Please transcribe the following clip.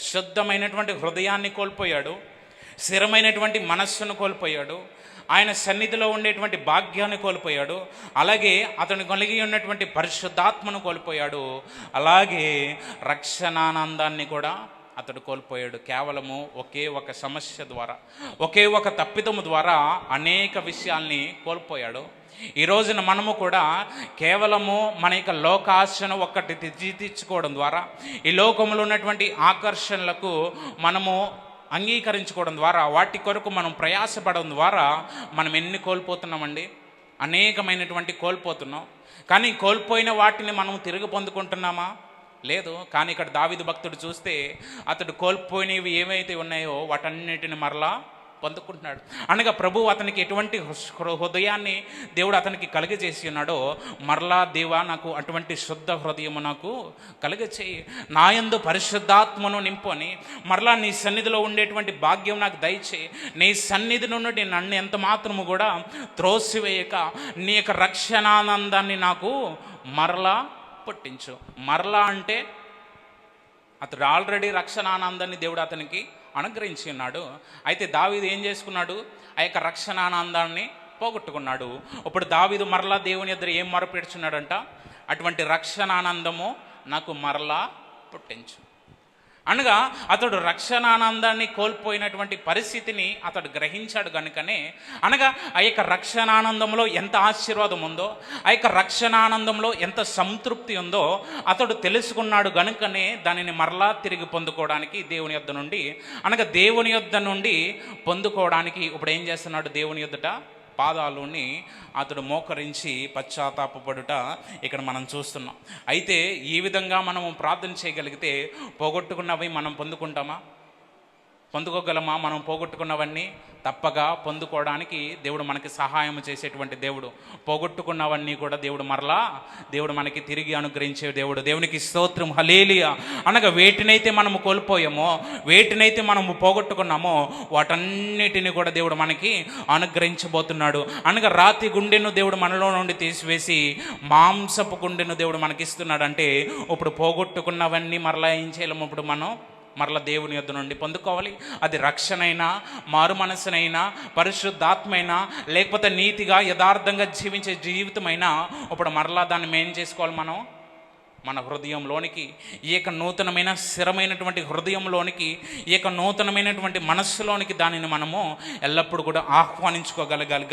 శుద్ధమైనటువంటి హృదయాన్ని కోల్పోయాడు, స్థిరమైనటువంటి మనస్సును కోల్పోయాడు, ఆయన సన్నిధిలో ఉండేటువంటి భాగ్యాన్ని కోల్పోయాడు, అలాగే అతను కలిగి ఉన్నటువంటి పరిశుద్ధాత్మను కోల్పోయాడు, అలాగే రక్షణానందాన్ని కూడా అతడు కోల్పోయాడు. కేవలము ఒకే ఒక సమస్య ద్వారా, ఒకే ఒక తప్పిదము ద్వారా అనేక విషయాల్ని కోల్పోయాడు. ఈ రోజున మనము కూడా కేవలము మన యొక్క లోకాశను ఒక్కటి తీర్చుకోవడం ద్వారా, ఈ లోకంలో ఉన్నటువంటి ఆకర్షణలకు మనము అంగీకరించుకోవడం ద్వారా, వాటి కొరకు మనం ప్రయాసపడడం ద్వారా మనం ఎన్ని కోల్పోతున్నామండి? అనేకమైనటువంటి కోల్పోతున్నాం. కానీ కోల్పోయిన వాటిని మనం తిరిగి పొందుకుంటున్నామా? లేదు. కానీ ఇక్కడ దావీదు భక్తుడు చూస్తే అతడు కోల్పోయినవి ఏవైతే ఉన్నాయో వాటన్నిటిని మరలా పొందుకుంటున్నాడు. అనగా ప్రభు అతనికి ఎటువంటి హృదయాన్ని దేవుడు అతనికి కలిగజేసి ఉన్నాడో, మరలా దేవా నాకు అటువంటి శుద్ధ హృదయము నాకు కలిగచేయి, నా యందు పరిశుద్ధాత్మను నింపుని, మరలా నీ సన్నిధిలో ఉండేటువంటి భాగ్యం నాకు దయచేయి, నీ సన్నిధి నుండి నన్ను ఎంత మాత్రము కూడా త్రోసివేయక నీ యొక్క రక్షణానందాన్ని నాకు మరలా పుట్టించు. మరలా అంటే అతడు ఆల్రెడీ రక్షణానందాన్ని దేవుడు అతనికి అనుగ్రహించి ఉన్నాడు. అయితే దావీదు ఏం చేసుకున్నాడు? ఆ యొక్క రక్షణానందాన్ని పోగొట్టుకున్నాడు. ఇప్పుడు దావీదు మరలా దేవుని ఎదురు ఏం మొరపెడుచున్నాడంట? అటువంటి రక్షణానందము నాకు మరలా పుట్టించు. అనగా అతడు రక్షణానందాన్ని కోల్పోయినటువంటి పరిస్థితిని అతడు గ్రహించాడు కనుకనే, అనగా ఆ యొక్క రక్షణానందంలో ఎంత ఆశీర్వాదం ఉందో, ఆ యొక్క రక్షణానందంలో ఎంత సంతృప్తి ఉందో అతడు తెలుసుకున్నాడు కనుకనే దానిని మరలా తిరిగి పొందుకోవడానికి దేవుని యొద్ద నుండి, అనగా దేవుని యొద్ద నుండి పొందుకోవడానికి ఇప్పుడు ఏం చేస్తున్నాడు? దేవుని యొద్దట పాదాలని అతడు మోకరించి పశ్చాత్తాపపడుట ఇక్కడ మనం చూస్తున్నాం. అయితే ఈ విధంగా మనము ప్రార్థన చేయగలిగితే పోగొట్టుకున్నవి మనం పొందుకోగలమా? మనం పోగొట్టుకున్నవన్నీ తప్పగా పొందుకోవడానికి దేవుడు మనకి సహాయం చేసేటువంటి దేవుడు. పోగొట్టుకున్నవన్నీ కూడా దేవుడు మనకి తిరిగి అనుగ్రహించే దేవుడు. దేవునికి స్తోత్రం, హల్లెలూయా. అనగా వేటినైతే మనము కోల్పోయామో, వేటినైతే మనము పోగొట్టుకున్నామో వాటన్నిటిని కూడా దేవుడు మనకి అనుగ్రహించబోతున్నాడు. అనగా రాతి గుండెను దేవుడు మనలో నుండి తీసివేసి మాంసపు గుండెను దేవుడు మనకి ఇస్తున్నాడు. అంటే ఇప్పుడు పోగొట్టుకున్నవన్నీ మరలా ఏం చేయలేము? ఇప్పుడు మనం మరలా దేవుని యొద్ద నుండి పొందుకోవాలి. అది రక్షణైనా, మారు మనసునైనా, పరిశుద్ధాత్మైనా, లేకపోతే నీతిగా యథార్థంగా జీవించే జీవితమైనా ఇప్పుడు మరలా దాన్ని మేం చేసుకోవాలి? మనం మన హృదయంలోనికి, ఈ యొక్క నూతనమైన స్థిరమైనటువంటి హృదయంలోనికి, ఈ యొక్క నూతనమైనటువంటి మనస్సులోనికి దానిని మనము ఎల్లప్పుడూ కూడా ఆహ్వానించుకోగలగాలి.